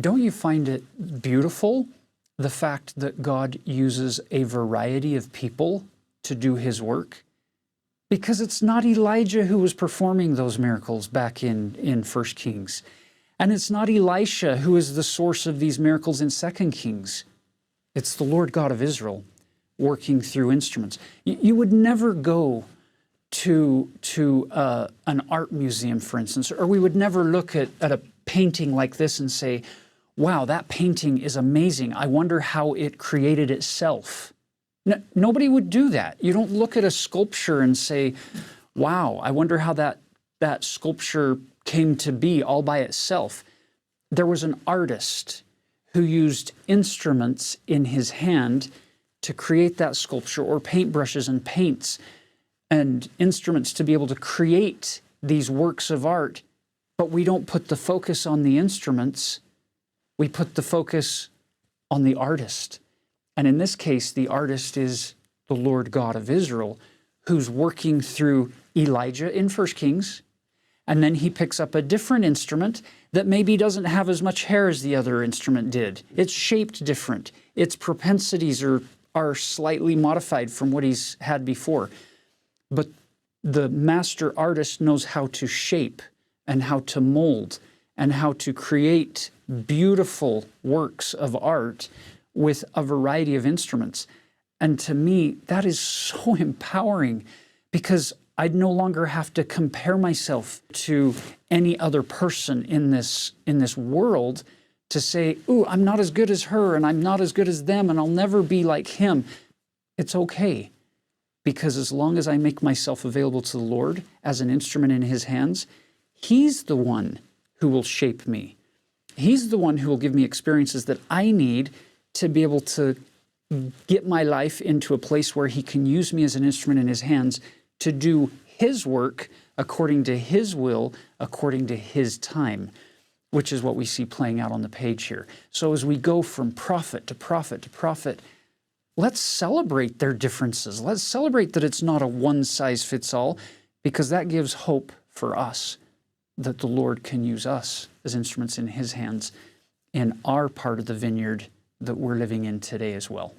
Don't you find it beautiful, the fact that God uses a variety of people to do his work? Because it's not Elijah who was performing those miracles back in 1 Kings. And it's not Elisha who is the source of these miracles in 2 Kings. It's the Lord God of Israel working through instruments. You would never go to an art museum, for instance, or we would never look at a painting like this and say, wow, that painting is amazing. I wonder how it created itself. Nobody would do that. You don't look at a sculpture and say, wow, I wonder how that sculpture came to be all by itself. There was an artist who used instruments in his hand to create that sculpture, or paintbrushes and paints and instruments to be able to create these works of art. But we don't put the focus on the instruments. We put the focus on the artist. And in this case, the artist is the Lord God of Israel, who's working through Elijah in 1 Kings. And then he picks up a different instrument that maybe doesn't have as much hair as the other instrument did. It's shaped different. Its propensities are slightly modified from what he's had before. But the master artist knows how to shape and how to mold and how to create beautiful works of art with a variety of instruments. And to me, that is so empowering, because I'd no longer have to compare myself to any other person in this world to say, ooh, I'm not as good as her, and I'm not as good as them, and I'll never be like him. It's okay, because as long as I make myself available to the Lord as an instrument in his hands, he's the one who will shape me. He's the one who will give me experiences that I need to be able to get my life into a place where he can use me as an instrument in his hands to do his work according to his will, according to his time, which is what we see playing out on the page here. So as we go from prophet to prophet to prophet, let's celebrate their differences. Let's celebrate that it's not a one-size-fits-all, because that gives hope for us that the Lord can use us as instruments in his hands in our part of the vineyard that we're living in today as well.